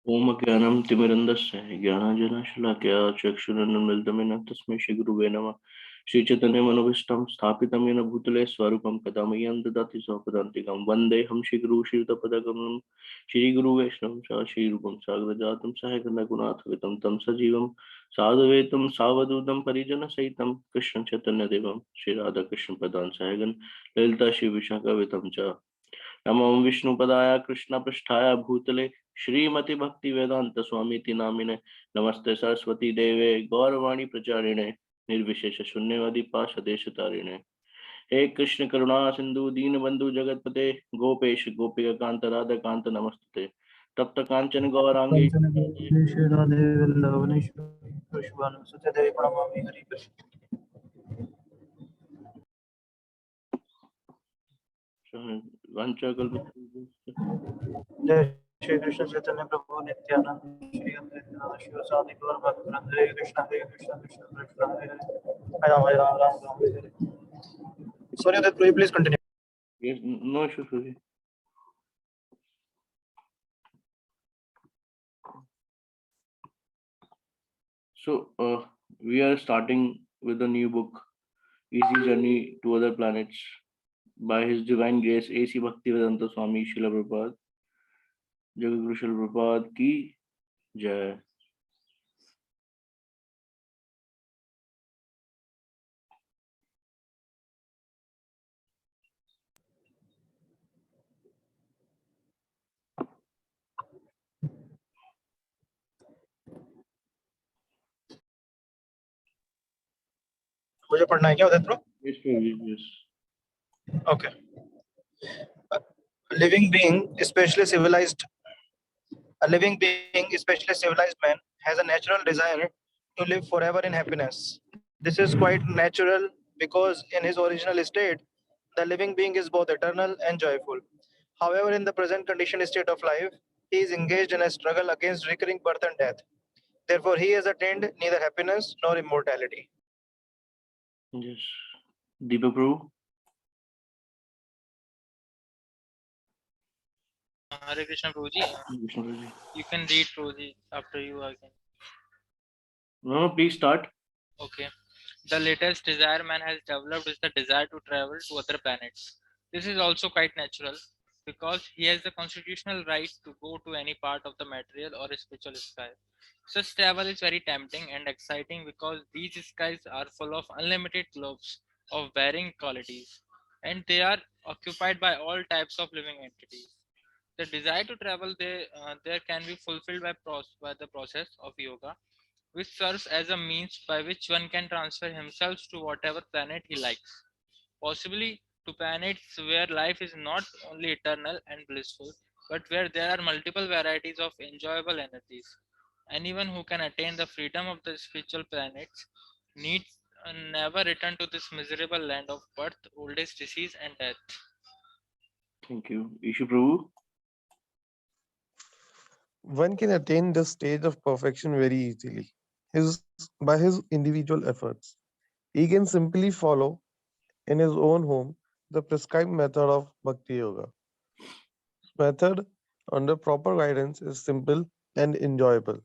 ओम ज्ञानम तिमिरंधस्य ज्ञानांजनशलाकया चक्षुरुन्मीलितं तस्मै श्रीगुरुवे नमः। श्रीचैतन्यमनोभीष्टं स्थापितं येन भूतले स्वरूपं कदा मह्यं ददाति स्वपदान्तिकं वन्देऽहं श्रीगुरुं श्रीयुतपदकमलं श्रीगुरुवैष्णवं च श्रीरूपं साग्रजातं सहगणरघुनाथवितं तं सजीवं साधुवेतं सावधूतं परिजनसहितं कृष्णं चैतन्यदेवं श्रीराधाकृष्णपदान् सहगण ललिता श्रीविशाखावितं च नमो विष्णुपदाय कृष्णपृष्ठाय भूतले श्रीमति भक्ति वेदांत स्वामी नामिने नमस्ते सरस्वती देवे गौरवाणी प्रचारिणे निर्विशेष शून्यवादी पाशदेश तारिणे हे कृष्ण करुणा सिंधु दीन बंधु जगतपते गोपेश गोपिका कांत राधा कांत नमस्ते तप्त कांचन गौरांगी जय श्री कृष्ण चैतन्य प्रभु नित्यानंद श्री अद्वैत शिव साधि गौर भक्तवृंद हरे Krishna Krishna Krishna Hare Hare Hare Ram Ram Hare Hare. Sorry, that please continue. Yes, no issue, Suji. So we are starting with a new book, Easy Journey to Other Planets, by His Divine Grace A.C. Bhaktivedanta Swami Srila Prabhupada. Jagaguru Srila Prabhupada की जय। मुझे पढ़ना है क्या उदय pro? Yes, yes. Okay. A living being, especially civilized man, has a natural desire to live forever in happiness. This is quite natural because in his original state, the living being is both eternal and joyful. However, in the present conditioned state of life, he is engaged in a struggle against recurring birth and death. Therefore, he has attained neither happiness nor immortality. Yes. Deepa Prabhu. Hare Krishna Prabhuji. You can read Prabhuji after you again. No, please start. Okay. The latest desire man has developed is the desire to travel to other planets. This is also quite natural because he has the constitutional right to go to any part of the material or spiritual sky. Such travel is very tempting and exciting because these skies are full of unlimited globes of varying qualities and they are occupied by all types of living entities. The desire to travel there can be fulfilled by the process of yoga, which serves as a means by which one can transfer himself to whatever planet he likes, possibly to planets where life is not only eternal and blissful, but where there are multiple varieties of enjoyable energies. Anyone who can attain the freedom of the spiritual planets needs never return to this miserable land of birth, old age, disease, and death. Thank you. Ishu Prabhu. One can attain this stage of perfection very easily by his individual efforts. He can simply follow in his own home the prescribed method of Bhakti Yoga. This method, under proper guidance, is simple and enjoyable.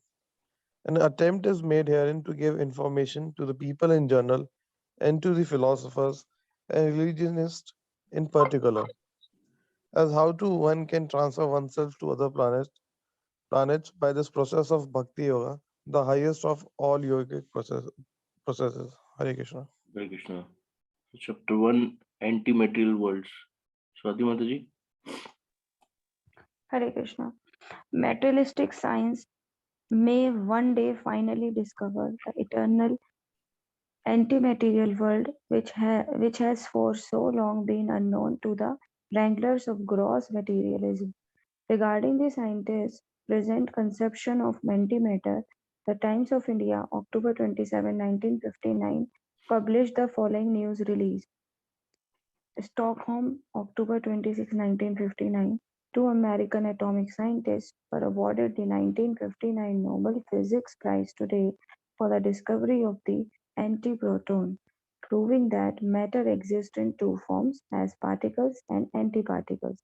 An attempt is made herein to give information to the people in general and to the philosophers and religionists in particular, as how to one can transfer oneself to other planets by this process of Bhakti Yoga, the highest of all yogic processes. Hare Krishna. Hare Krishna. Chapter 1, Anti-Material Worlds. Swati Mataji. Hare Krishna. Materialistic science may one day finally discover the eternal anti-material world which has for so long been unknown to the wranglers of gross materialism. Regarding the scientists' present conception of antimatter, the Times of India, October 27, 1959, published the following news release. Stockholm, October 26, 1959. Two American atomic scientists were awarded the 1959 Nobel Physics Prize today for the discovery of the antiproton, proving that matter exists in two forms as particles and antiparticles.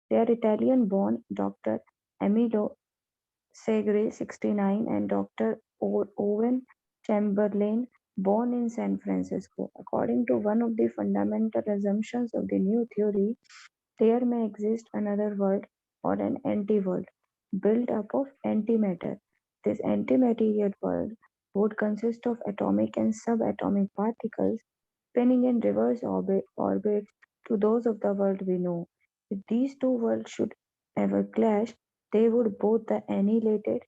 They are Italian-born Dr. Emilio Segre, 69, and Dr. Owen Chamberlain, born in San Francisco. According to one of the fundamental assumptions of the new theory, there may exist another world or an anti-world built up of antimatter. This antimaterial world would consist of atomic and subatomic particles spinning in reverse orbits to those of the world we know. If these two worlds should ever clash, they would both be annihilated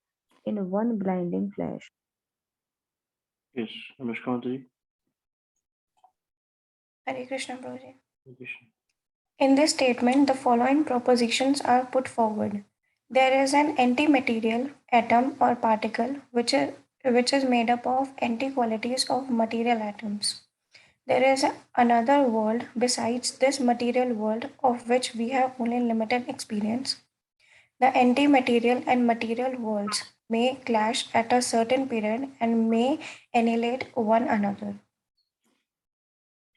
in one blinding flash. Yes, Anushka Mataji. Hare Krishna, Prabhuji. Hare Krishna. In this statement, the following propositions are put forward. There is an antimaterial atom or particle which is made up of anti-qualities of material atoms. There is another world besides this material world of which we have only limited experience. The antimaterial and material worlds may clash at a certain period and may annihilate one another.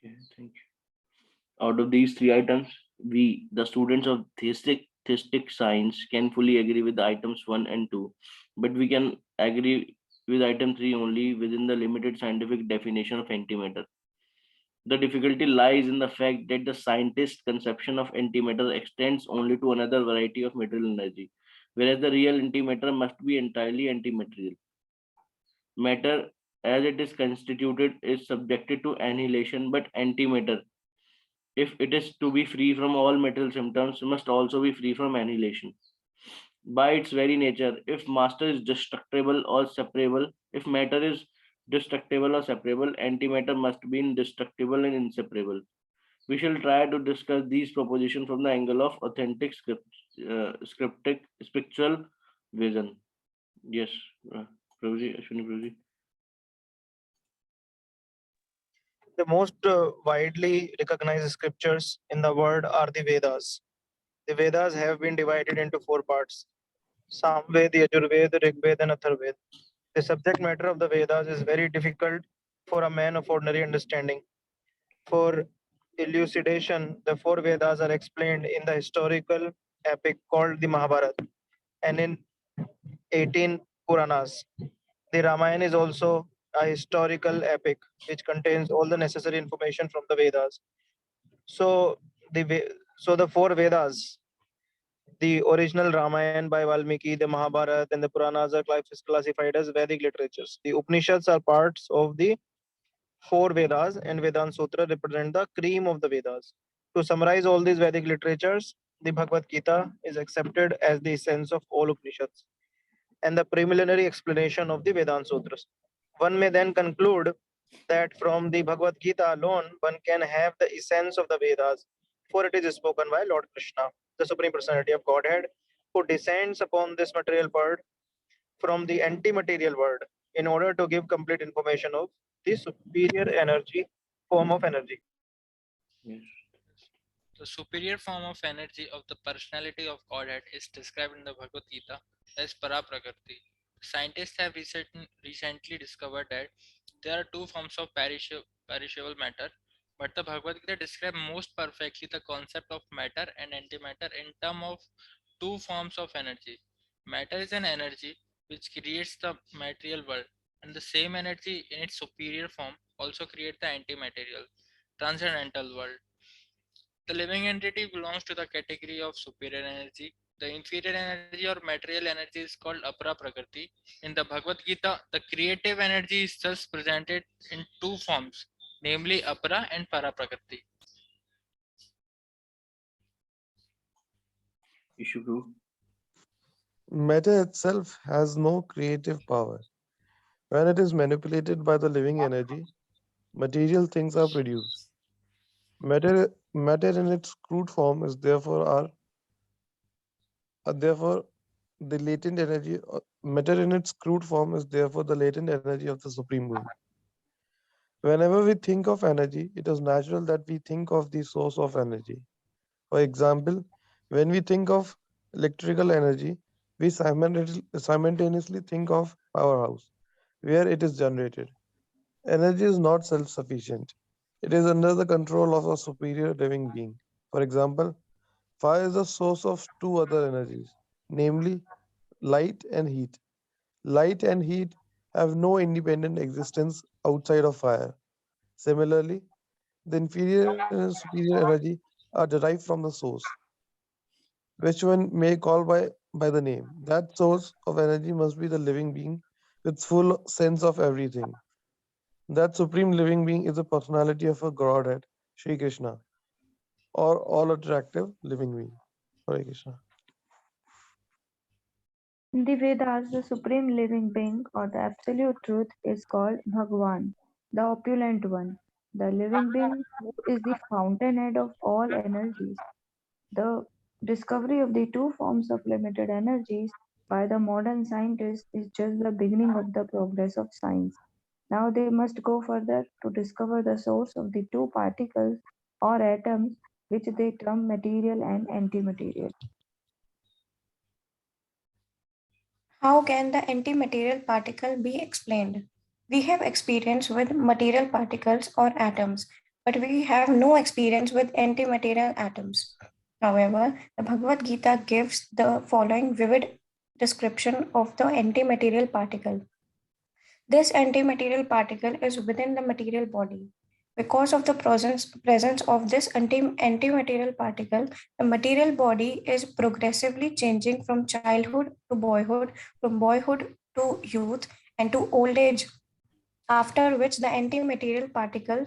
Okay, thank you. Out of these three items, we, the students of theistic science, can fully agree with the items 1 and 2, but we can agree with item 3 only within the limited scientific definition of antimatter. The difficulty lies in the fact that the scientist's conception of antimatter extends only to another variety of material energy, whereas the real antimatter must be entirely antimaterial. Matter, as it is constituted, is subjected to annihilation, but antimatter, if it is to be free from all material symptoms, must also be free from annihilation. By its very nature, if matter is destructible or separable, if matter is destructible or separable, antimatter must be indestructible and inseparable. We shall try to discuss these propositions from the angle of authentic spiritual vision. Yes, Prabhuji, Ashwini Prabhuji. The most widely recognized scriptures in the world are the Vedas. The Vedas have been divided into four parts: Samved, Yajurved, Rigved, and Atharved. The subject matter of the Vedas is very difficult for a man of ordinary understanding. For elucidation, the four Vedas are explained in the historical epic called the Mahabharata and in 18 Puranas. The Ramayana is also a historical epic which contains all the necessary information from the Vedas. So the four Vedas, the original Ramayana by Valmiki, the Mahabharata, and the Puranas are classified as Vedic literatures. The Upanishads are parts of the four Vedas, and Vedanta Sutra represent the cream of the Vedas. To summarize all these Vedic literatures, the Bhagavad Gita is accepted as the essence of all Upanishads and the preliminary explanation of the Vedanta Sutras. One may then conclude that from the Bhagavad Gita alone, one can have the essence of the Vedas, for it is spoken by Lord Krishna, the Supreme Personality of Godhead, who descends upon this material world from the anti-material world in order to give complete information of the superior energy, form of energy. Yes. The superior form of energy of the personality of Godhead is described in the Bhagavad Gita as Paraprakriti. Scientists have recently discovered that there are two forms of perishable matter, but the Bhagavad Gita describes most perfectly the concept of matter and antimatter in terms of two forms of energy. Matter is an energy which creates the material world, and the same energy in its superior form also creates the antimaterial, transcendental world. The living entity belongs to the category of superior energy. The inferior energy or material energy is called apara prakriti. In the Bhagavad Gita, the creative energy is thus presented in two forms, namely apara and para prakriti. Issue. Matter itself has no creative power. When it is manipulated by the living energy, material things are produced. Matter in its crude form is therefore the latent energy. Matter in its crude form is therefore the latent energy of the supreme being. Whenever we think of energy, it is natural that we think of the source of energy. For example, when we think of electrical energy, we simultaneously think of powerhouse, where it is generated. Energy is not self-sufficient. It is under the control of a superior living being. For example, fire is the source of two other energies, namely light and heat. Light and heat have no independent existence outside of fire. Similarly, the inferior and superior energy are derived from the source, which one may call by the name. That source of energy must be the living being with full sense of everything. That supreme living being is the personality of a Godhead, Sri Krishna, or all attractive living being. Hare Krishna. In the Vedas, the supreme living being or the absolute truth is called Bhagwan, the opulent one, the living being who is the fountainhead of all energies. The discovery of the two forms of limited energies by the modern scientists is just the beginning of the progress of science. Now they must go further to discover the source of the two particles or atoms which they term material and antimaterial. How can the antimaterial particle be explained? We have experience with material particles or atoms, but we have no experience with antimaterial atoms. However, the Bhagavad Gita gives the following vivid description of the antimaterial particle. This antimaterial particle is within the material body. Because of the presence of this antimaterial particle, the material body is progressively changing from childhood to boyhood, from boyhood to youth, and to old age, after which the antimaterial particle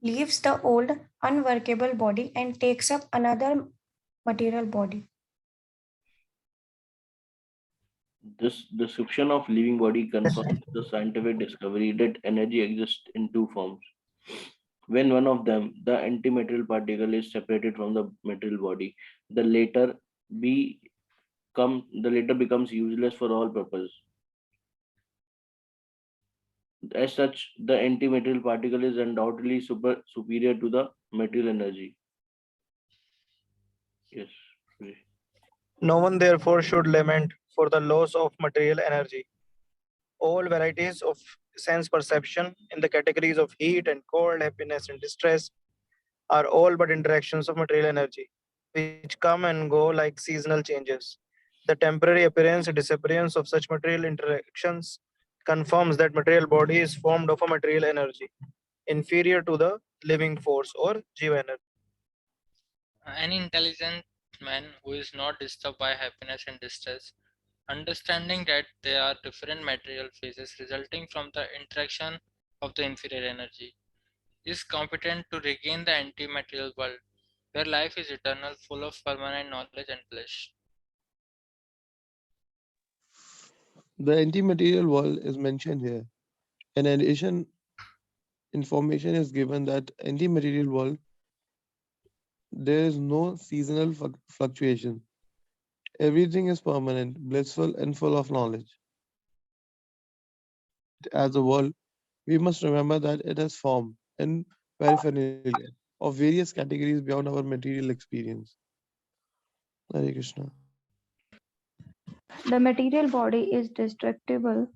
leaves the old unworkable body and takes up another material body. This description of living body confirms the scientific discovery that energy exists in two forms. When one of them, the antimaterial particle, is separated from the material body, the later the later becomes useless for all purpose. As such, the antimaterial particle is undoubtedly superior to the material energy. Yes. No one therefore should lament for the loss of material energy. All varieties of sense perception in the categories of heat and cold, happiness and distress are all but interactions of material energy, which come and go like seasonal changes. The temporary appearance and disappearance of such material interactions confirms that material body is formed of a material energy, inferior to the living force or jiva energy. Any intelligent man who is not disturbed by happiness and distress, understanding that there are different material phases resulting from the interaction of the inferior energy, is competent to regain the anti-material world, where life is eternal, full of permanent knowledge and bliss. The anti-material world is mentioned here. In addition, information is given that anti-material world there is no seasonal fluctuation. Everything is permanent, blissful, and full of knowledge. As a world, we must remember that it has form and paraphernalia of various categories beyond our material experience. Hare Krishna. The material body is destructible.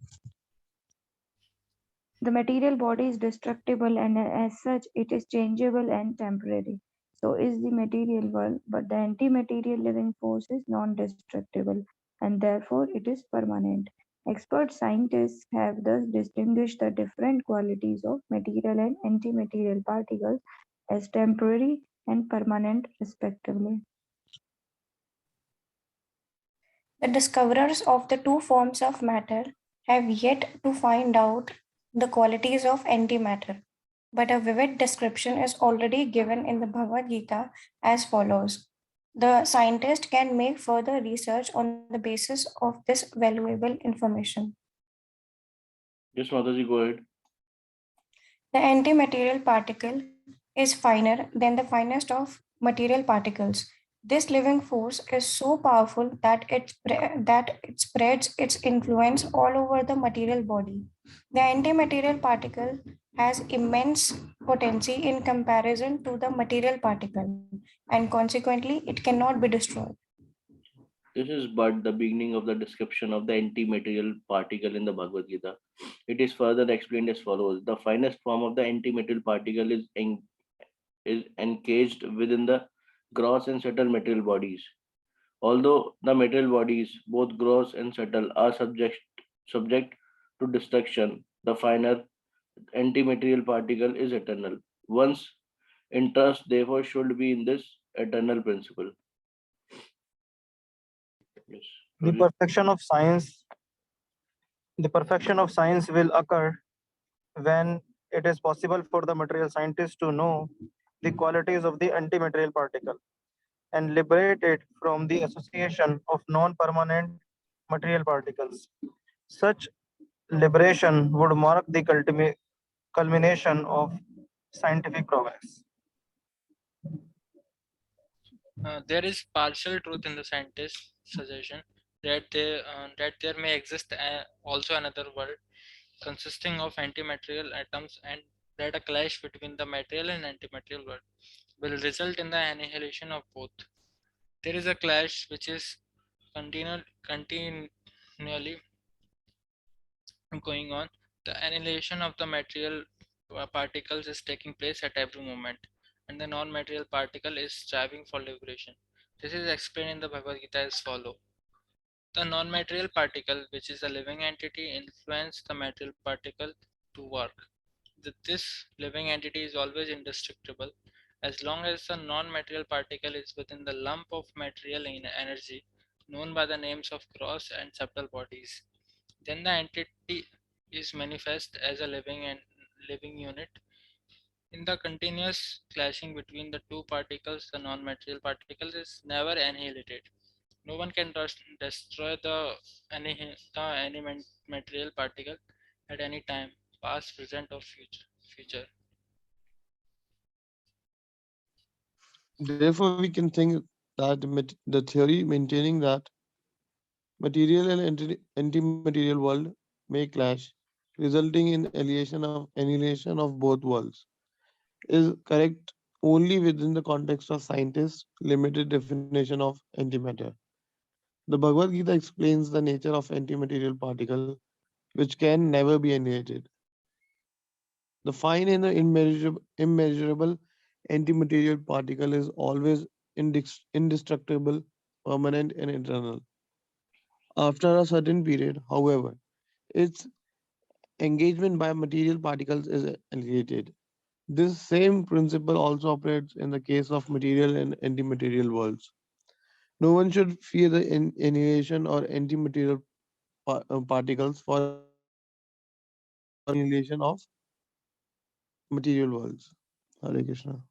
The material body is destructible and as such it is changeable and temporary. So is the material world, but the anti-material living force is non-destructible and therefore it is permanent. Expert scientists have thus distinguished the different qualities of material and anti-material particles as temporary and permanent respectively. The discoverers of the two forms of matter have yet to find out the qualities of antimatter, but a vivid description is already given in the Bhagavad Gita as follows. The scientist can make further research on the basis of this valuable information. Yes, Mataji, go ahead. The antimaterial particle is finer than the finest of material particles. This living force is so powerful that it spreads its influence all over the material body. The antimaterial particle has immense potency in comparison to the material particle, and consequently, it cannot be destroyed. This is but the beginning of the description of the anti-material particle in the Bhagavad Gita. It is further explained as follows. The finest form of the anti-material particle is encaged within the gross and subtle material bodies. Although the material bodies, both gross and subtle, are subject to destruction, the finer antimaterial particle is eternal. One's interest, therefore, should be in this eternal principle. Yes. The perfection of science, the perfection of science will occur when it is possible for the material scientist to know the qualities of the antimaterial particle and liberate it from the association of non-permanent material particles. Such liberation would mark the culmination of scientific progress. There is partial truth in the scientist's suggestion that there may exist also another world consisting of antimaterial atoms, and that a clash between the material and antimaterial world will result in the annihilation of both. There is a clash which is continually going on. The annihilation of the material particles is taking place at every moment, and the non-material particle is striving for liberation. This is explained in the Bhagavad Gita as follows. The non-material particle, which is a living entity, influences the material particle to work. This living entity is always indestructible as long as the non-material particle is within the lump of material energy known by the names of gross and subtle bodies. Then the entity is manifest as a living unit. In the continuous clashing between the two particles, the non-material particle is never annihilated. No one can destroy the material particle at any time, past, present, or future. Therefore, we can think that the theory maintaining that material and anti-material world may clash, resulting in annihilation of both worlds, is correct only within the context of scientists' limited definition of antimatter. The Bhagavad Gita explains the nature of antimaterial particle, which can never be annihilated. The fine and the immeasurable antimaterial particle is always indestructible, permanent, and eternal. After a certain period, however, its engagement by material particles is annihilated. This same principle also operates in the case of material and antimaterial worlds. No one should fear the annihilation or antimaterial particles for annihilation of material worlds. Hare Krishna.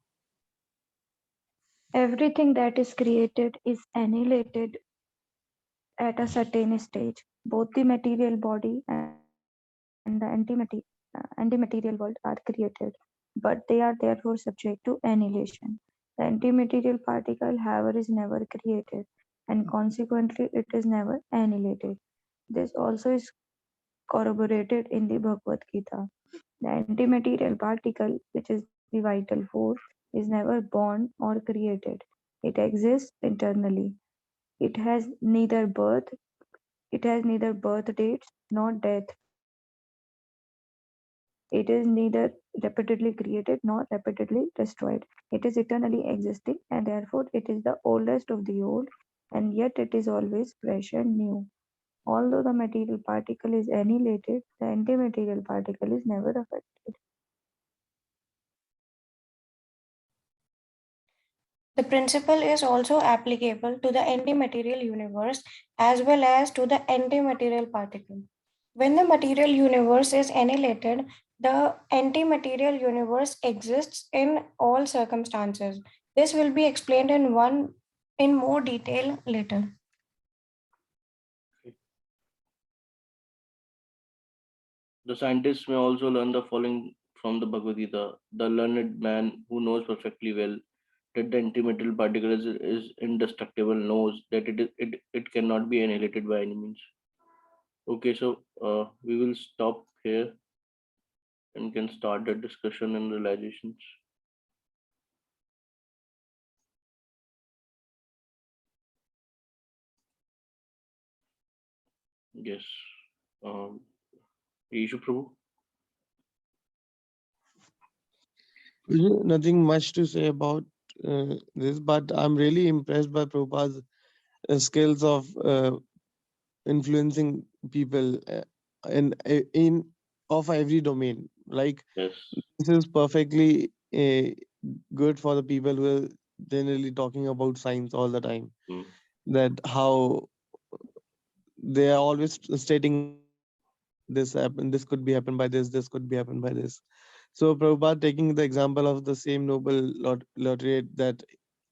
Everything that is created is annihilated at a certain stage. Both the material body and the antimaterial world are created, but they are therefore subject to annihilation. The antimaterial particle, however, is never created, and consequently, it is never annihilated. This also is corroborated in the Bhagavad Gita. The antimaterial particle, which is the vital force, is never born or created. It exists internally. It has neither birth, it has neither birth dates nor death dates. It is neither repeatedly created nor repeatedly destroyed. It is eternally existing, and therefore it is the oldest of the old, and yet it is always fresh and new. Although the material particle is annihilated, the antimaterial particle is never affected. The principle is also applicable to the antimaterial universe as well as to the antimaterial particle. When the material universe is annihilated, the antimaterial universe exists in all circumstances. This will be explained in more detail later. The scientists may also learn the following from the Bhagavad Gita. The learned man who knows perfectly well that the antimaterial particle is indestructible knows that it cannot be annihilated by any means. Okay, so we will stop here and can start the discussion and realizations. Yes. Ishu Prabhu. Nothing much to say about this, but I'm really impressed by Prabhupada's skills of influencing people in of every domain. Like Yes. this is perfectly good for the people who are generally talking about science all the time. Mm. That how they are always stating that this happened, this could be happened by this could be happened by this. So Prabhupada taking the example of the same Nobel laureate that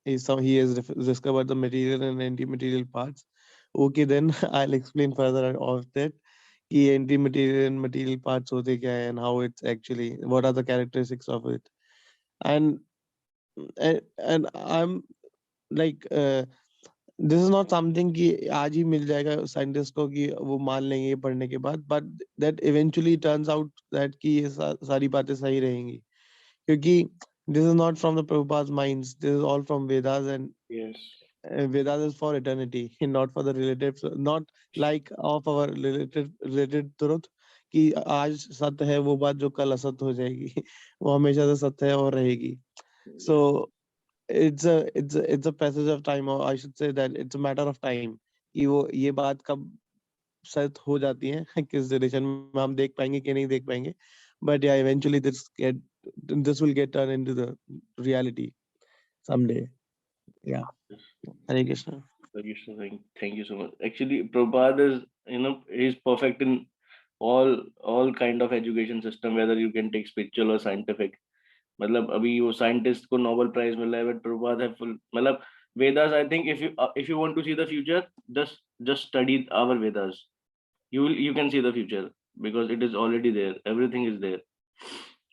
he has discovered the material and anti-material parts. Okay, then I'll explain further of that. कि anti-material and material parts होते क्या है and how it's actually, what are the characteristics of it. And and I'm like this is not something कि आज ही मिल जाएगा scientist को कि वो मान लेंगे ये पढ़ने के बाद, but that eventually turns out that कि ये सारी बातें सही रहेंगी, क्योंकि this is not from the Prabhupada's minds, this is all from Vedas, and Yes. Vedas is for eternity, not for the relatives, not like of our related truth कि आज सत्य है वो बात जो कल असत्य हो जाएगी वो हमेशा से सत्य है और रहेगी. So it's a passage of time, or I should say that it's a matter of time कि वो ये बात कब सत्य हो जाती है किस जनरेशन में हम देख पाएंगे कि नहीं देख पाएंगे, but yeah, eventually this will get turned into the reality someday. Yeah. Hare Krishna. Thank you so much. Actually, Prabhupada is, he's perfect in all kind of education system, whether you can take spiritual or scientific. मतलब अभी वो scientist को Nobel prize मिला है, but Prabhupada है full, मतलब Vedas. I think if you want to see the future, just study our Vedas. You can see the future because it is already there. Everything is there.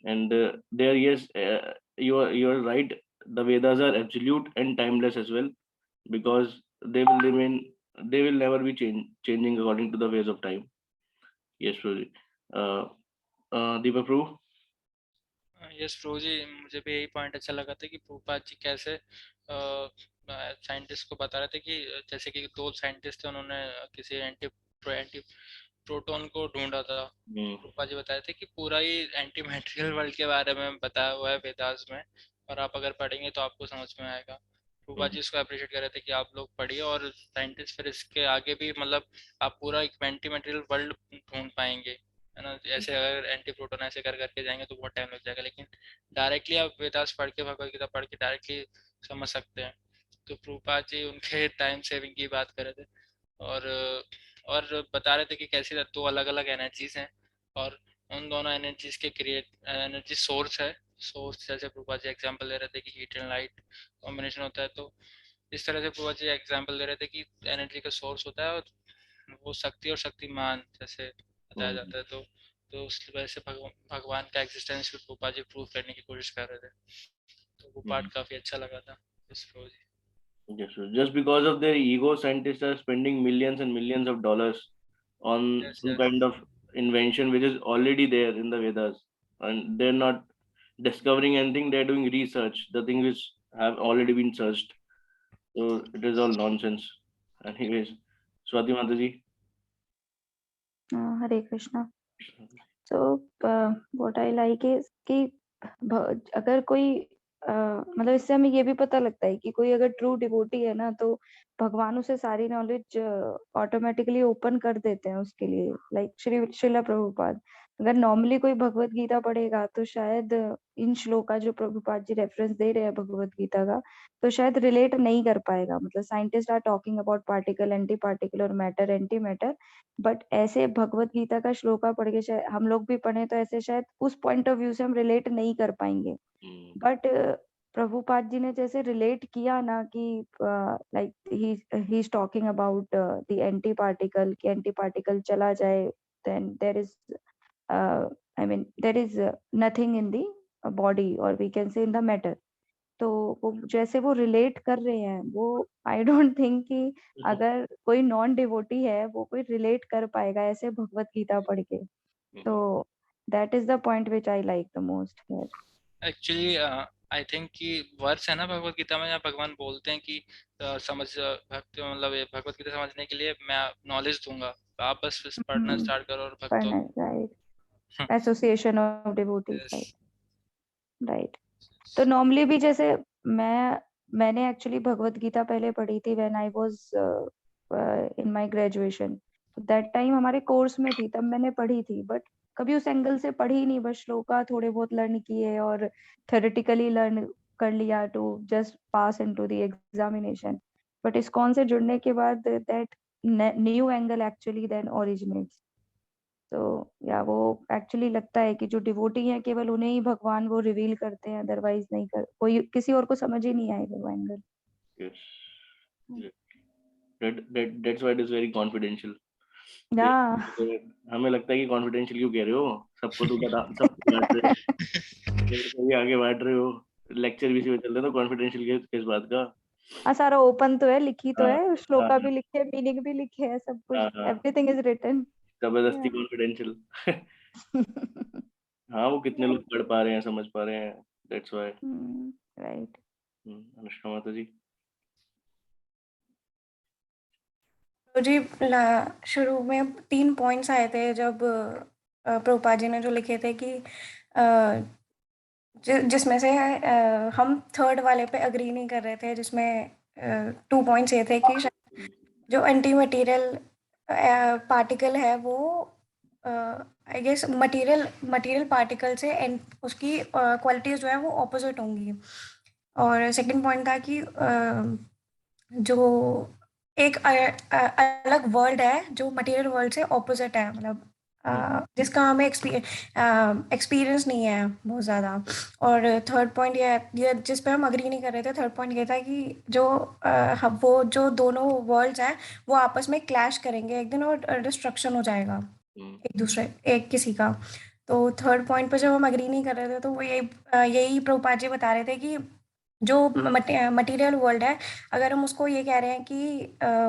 And there, yes, you are right. The Vedas are absolute and timeless as well, because they will never be changing according to the ways of time. Yes, Prabhuji. Deepak Prabhu. Yes प्रो जी, मुझे भी यही point अच्छा लगा था कि प्रभुपाद जी कैसे scientist को बता रहे थे कि जैसे कि दो साइंटिस्ट थे, उन्होंने किसी एंटी प्रोटॉन को ढूंढा था. प्रभुपाद जी बताए थे कि पूरा ही एंटी मैटेरियल वर्ल्ड के बारे में बताया हुआ है वेदास में, और आप अगर पढ़ेंगे तो आपको समझ में आएगा. प्रभुपाद जी इसको अप्रिशिएट कर रहे थे कि आप लोग पढ़िए, और साइंटिस्ट फिर इसके आगे भी मतलब आप पूरा एक एंटी मैटेरियल वर्ल्ड ढूंढ पाएंगे, है ना. ऐसे अगर एंटी प्रोटॉन ऐसे कर करके जाएंगे तो बहुत टाइम लग जाएगा, लेकिन डायरेक्टली आप वेदास पढ़ के, भगवद गीता पढ़ के डायरेक्टली समझ सकते हैं. तो प्रभुपाद जी उनके टाइम सेविंग की बात कर रहे थे, और बता रहे थे कि कैसी दो अलग अलग एनर्जीज हैं, और उन दोनों एनर्जीज के एनर्जी सोर्स है. सोर्स जैसे प्रभुपाद जी एग्जाम्पल दे रहे थे कि हीट एंड लाइट कॉम्बिनेशन होता है, तो इस तरह से प्रभुपाद जी एग्जाम्पल दे रहे थे कि एनर्जी का सोर्स होता है, और वो शक्ति और शक्तिमान जैसे बताया जाता है. तो उस वजह से भगवान का एग्जिस्टेंस भी प्रभुपाद जी प्रूव करने की कोशिश कर रहे थे. तो वो पार्ट काफी अच्छा लगा था. Yes, sir. Just because of their ego, scientists are spending millions and millions of dollars on Yes, some yes. kind of invention which is already there in the Vedas, and they're not discovering anything. They're doing research. The things which have already been searched. So it is all nonsense. Anyways, Swati Mataji. Hare Krishna. So what I like is कि अगर कोई मतलब इससे हमें ये भी पता लगता है कि कोई अगर ट्रू डिवोटी है ना, तो भगवान उसे सारी नॉलेज ऑटोमेटिकली ओपन कर देते हैं उसके लिए. लाइक श्रीला प्रभुपाद, अगर नॉर्मली कोई भगवत गीता पढ़ेगा तो शायद इन श्लोका जो प्रभुपाद जी रेफरेंस दे रहे हैं भगवत गीता का, तो शायद रिलेट नहीं कर पाएगा. मतलब scientist are talking about particle anti particle और मैटर एंटी मैटर, बट ऐसे भगवत गीता का श्लोका पढ़ के शायद हम लोग भी पढ़े तो ऐसे शायद उस पॉइंट ऑफ व्यू से हम रिलेट नहीं कर पाएंगे. बट प्रभुपाद जी ने जैसे रिलेट किया ना कि like he is talking about the anti particle, कि एंटी पार्टिकल चला जाए then there is I mean there is nothing in the body, और we can say in the matter. तो वो जैसे वो रिलेट कर रहे हैं, वो आई डोंट थिंक कि अगर कोई नॉन डिवोटी है वो कोई रिलेट कर पाएगा ऐसे भगवत गीता पढ़ के. तो that is the point which I like the most here. Actually I think कि वर्स है ना भगवत गीता में, जहाँ भगवान बोलते हैं कि समझ भक्ति मतलब भगवत गीता समझने के लिए मैं नॉलेज दूंगा, आप बस पढ़ना स्टार्ट करो और भक्तों. Right, association of devotees. Right. तो नॉर्मली भी जैसे मैं मैंने एक्चुअली भगवत गीता पहले पढ़ी थी when I was in my graduation. That time हमारे कोर्स में थी, तब मैंने पढ़ी थी, बट कभी उस एंगल से पढ़ी नहीं, बस श्लोका थोड़े बहुत लर्न किए और थ्योरेटिकली लर्न कर लिया to just pass into the examination. But ISKCON से जुड़ने के बाद that new angle actually then originates. तो या वो एक्चुअली लगता है कि जो डिवोटी हैं केवल उन्हें ही भगवान वो रिवील करते हैं, अदरवाइज नहीं कर, कोई किसी और को समझ ही नहीं आएगा वो angle. Yes. Yeah. That's why it is very confidential. या हमें लगता है कि कॉन्फिडेंशियल क्यों कह रहे हो, सबको तो बता, सबको बांट रहे हो, मेरे को भी आगे बांट रहे हो, लेक्चर भी इसी में चल रहा है, तो कॉन्फिडेंशियल किस बात का? हाँ, सारा ओपन तो है, लिखी तो हाँ है, हाँ श्लोका भी लिखे है, मीनिंग भी लिखे है, सब कुछ, हाँ हाँ, एवरीथिंग इज रिटन। जबरदस्ती कॉन्फिडेंशियल। हाँ, वो कितने लोग पढ़ पा रहे हैं, समझ पा रहे हैं, दैट्स व्हाई। राइट। अनुष्का माता जी। तो जी शुरू में 3 पॉइंट्स आए थे जब प्रभुपाद जी ने जो लिखे थे कि जिसमें से हम थर्ड वाले पे अग्री नहीं कर रहे थे, जिसमें 2 पॉइंट्स ये थे कि जो एंटी मटेरियल पार्टिकल है वो आई गेस मटेरियल पार्टिकल से उसकी क्वालिटीज जो है वो ऑपोजिट होंगी। और सेकंड पॉइंट था कि जो एक अलग वर्ल्ड है जो मटेरियल वर्ल्ड से ऑपोजिट है, मतलब जिसका हमें एक्सपीरियंस नहीं है बहुत ज़्यादा। और थर्ड पॉइंट ये जिस पे हम अग्री नहीं कर रहे थे, थर्ड पॉइंट ये था कि जो वो जो दोनों वर्ल्ड्स हैं वो आपस में क्लैश करेंगे एक दिन और डिस्ट्रक्शन हो जाएगा एक किसी का। तो थर्ड पॉइंट पे जब हम अग्री नहीं कर रहे थे तो वो यही प्रभुपाद जी बता रहे थे कि जो मटेरियल वर्ल्ड है, अगर हम उसको ये कह रहे हैं कि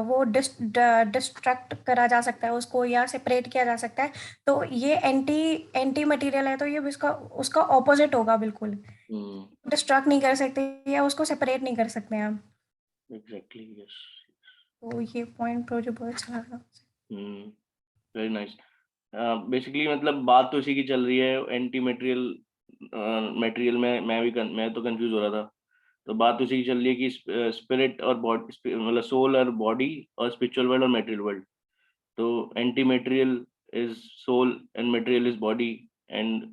वो डिस्ट्रक्ट करा जा सकता है उसको या सेपरेट किया जा सकता है, तो ये एंटी मटेरियल है, तो ये उसका ऑपोजिट होगा बिल्कुल। डिस्ट्रक्ट नहीं कर सकते या उसको सेपरेट नहीं कर सकते हैं हम। Exactly, yes. तो ये पॉइंट मुझे बहुत अच्छा लगा। Very nice. बेसिकली मतलब बात तो इसी की चल रही है, एंटी मटेरियल मटेरियल में मैं तो कंफ्यूज हो रहा था। तो बात तो इसी की चल रही है कि स्पिरिट और बॉडी, मतलब सोल और बॉडी, और स्पिरिचुअल वर्ल्ड और मटेरियल वर्ल्ड। तो anti material is soul and material is body, and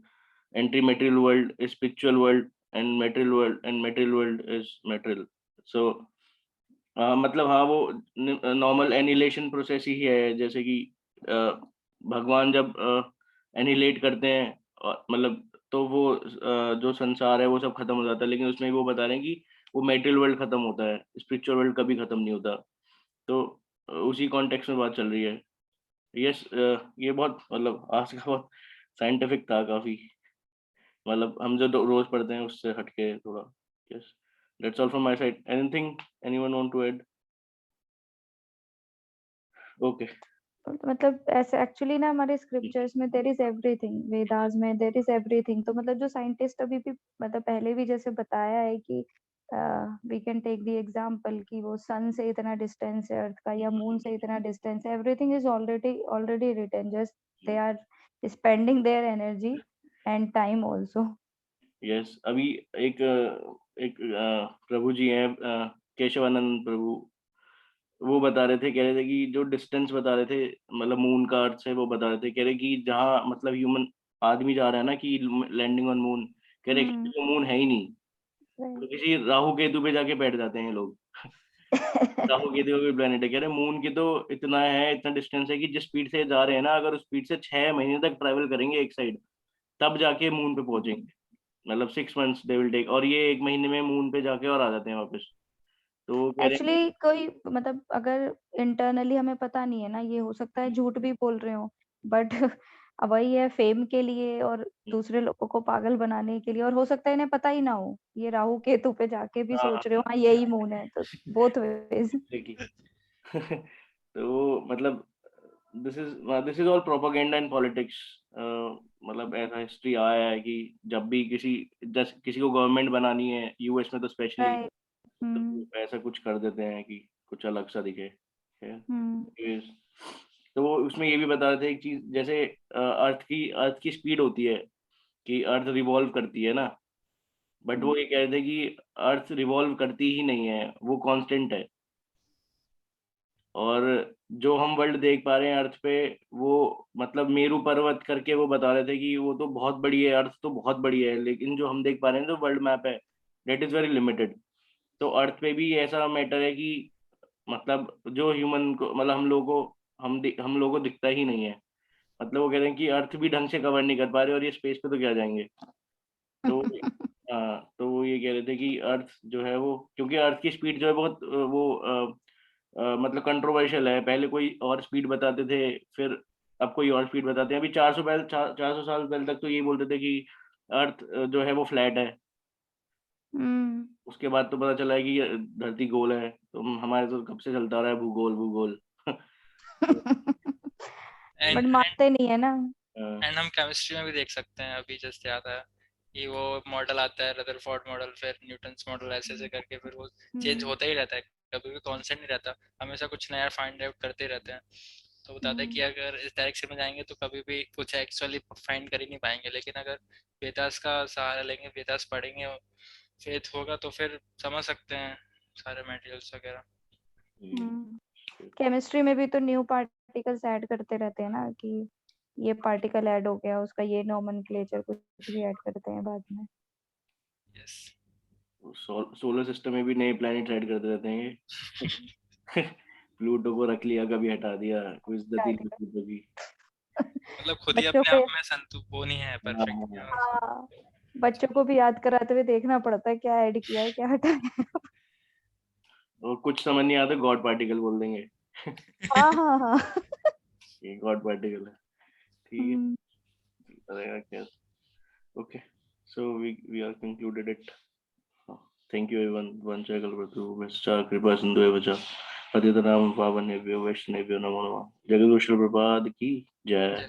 anti material world is spiritual world, and material world is material. So मतलब हाँ, वो नॉर्मल एनिलेशन प्रोसेस ही है, जैसे कि भगवान जब एनिलेट करते हैं, मतलब तो वो जो संसार है वो सब खत्म हो जाता है, लेकिन उसमें वो बता रहे हैं कि वो मेटेरियल वर्ल्ड खत्म होता है, स्पिरिचुअल वर्ल्ड कभी खत्म नहीं होता। तो उसी कॉन्टेक्स्ट में बात चल रही है। यस, ये बहुत मतलब आज का बहुत साइंटिफिक था काफी, मतलब हम जो रोज पढ़ते हैं उससे हटके थोड़ा। Yes, that's all from my side. Anything anyone want to add? Okay. मतलब ऐसे एक्चुअली ना हमारे स्क्रिप्चर्स में देयर इज एवरीथिंग, वेदास में देयर इज एवरीथिंग। तो मतलब जो साइंटिस्ट अभी भी मतलब पहले भी जैसे बताया है कि we can take the example कि वो सन से इतना डिस्टेंस है अर्थ का, या मून से इतना डिस्टेंस है, everything is already written, just they are spending their energy and time also. Yes, अभी एक प्रभु जी हैं, केशवानंद प्रभु, वो बता रहे थे, कह रहे थे कि जो डिस्टेंस बता रहे थे, मतलब मून का अर्थ से, वो बता रहे थे, कह रहे कि जहाँ मतलब ह्यूमन आदमी जा रहा है ना कि लैंडिंग ऑन मून, कह रहे कि वो मून है ही नहीं, तो किसी राहु केतु पे जाके बैठ जाते हैं लोग। राहु केतु का प्लेनेट है, कह रहे मून की तो इतना है, इतना डिस्टेंस है कि जिस स्पीड से जा रहे हैं ना, अगर उस स्पीड से 6 महीने तक ट्रेवल करेंगे एक साइड, तब जाके मून पे पहुंचेंगे। मतलब 6 मंथ्स दे विल टेक, और ये 1 महीने में मून पे जाके और आ जाते हैं वापस। तो वो कह रहे हैं एक्चुअली कोई मतलब अगर इंटरनली हमें पता नहीं है ना, ये हो सकता है झूठ भी बोल रहे हो, बट अब वही है, फेम के लिए और दूसरे लोगों को पागल बनाने के लिए, और हो सकता है इन्हें पता ही ना हो, ये राहु केतु पे जाके भी हाँ सोच रहे हो हाँ यही मून है, तो बोथ वेज। तो मतलब this is all propaganda and politics. मतलब ऐसा हिस्ट्री आया है कि जब भी किसी को गवर्नमेंट बनानी है, यूएस में तो स्पेशली, राइट। तो ऐसा कुछ कर देते हैं कि कुछ अलग सा दिखे। हम्म। Yes. तो वो उसमें ये भी बता रहे थे एक चीज, जैसे अर्थ की स्पीड होती है कि अर्थ रिवॉल्व करती है ना, बट वो ये कह रहे थे कि अर्थ रिवॉल्व करती ही नहीं है, वो कांस्टेंट है। और जो हम वर्ल्ड देख पा रहे हैं अर्थ पे, वो मतलब मेरू पर्वत करके वो बता रहे थे कि वो तो बहुत बड़ी है, अर्थ तो बहुत बड़ी है, लेकिन जो हम देख पा रहे हैं जो वर्ल्ड मैप है डेट इज वेरी लिमिटेड। तो अर्थ पे भी ऐसा मैटर है कि मतलब जो ह्यूमन को, मतलब हम लोगों को, हम लोगों को दिखता ही नहीं है। मतलब वो कह रहे हैं कि अर्थ भी ढंग से कवर नहीं कर पा रहे और ये स्पेस पे तो क्या जाएंगे। तो हाँ, तो वो ये कह रहे थे कि अर्थ जो है वो, क्योंकि अर्थ की स्पीड जो है बहुत मतलब कंट्रोवर्शियल है। पहले कोई और स्पीड बताते थे, फिर अब कोई और स्पीड बताते हैं। अभी 400 साल पहले तक तो ये बोलते थे कि अर्थ जो है वो फ्लैट है। उसके बाद तो पता चला है कि ये धरती गोल है। तो हमारे तो कब से चलता रहा है भूगोल भूगोल। एंड बट मानते नहीं है ना। एंड हम केमिस्ट्री में भी देख सकते हैं, अभी जस्ट याद आया कि वो मॉडल आता है रदरफोर्ड मॉडल, फिर न्यूटन्स मॉडल, ऐसे ऐसे करके फिर वो चेंज होता ही रहता है, कभी भी कांस्टेंट नहीं रहता, हमेशा कुछ नया फाइंड आउट करते ही रहते हैं। तो बताते हैं कि अगर इस डायरेक्शन में जाएंगे तो कभी भी कुछ एक्चुअली फाइंड कर ही नहीं पाएंगे, लेकिन अगर वेदास का सहारा लेंगे, वेदास पढ़ेंगे, फेथ होगा, तो फिर समझ सकते हैं सारे मटेरियल्स वगैरह। केमिस्ट्री में भी तो न्यू पार्टिकल्स ऐड करते रहते हैं ना, कि ये पार्टिकल ऐड हो गया, उसका ये नोमेनक्लेचर कुछ भी ऐड करते हैं बाद में। यस, सोलर सिस्टम में भी नए प्लैनेट ऐड करते रहते हैं ये। प्लूटो को रख लिया, कभी हटा दिया, कुछ दती प्लूटो की। मतलब खुद ही बच्चों अपने पे, आप में संतु वो नहीं है परफेक्ट। हाँ, बच्चों को भी याद कराते हुए देखना पड़ता है क्या ऐड किया है क्या हटाया है। और कुछ समझ नहीं आता, गॉड पार्टिकल बोल देंगे। हाँ हाँ हाँ। ये गॉड पार्टिकल है, ठीक है, रहेगा क्या। Okay, so we are concluded it. Thank you everyone. वंशा कल्पतरु भ्रष्टा कृपा सिंधु एव च पतितनां पावनेभ्यो वैष्णवेभ्यो नमो नमः। जगद्गुरु श्री प्रभुपाद की जय।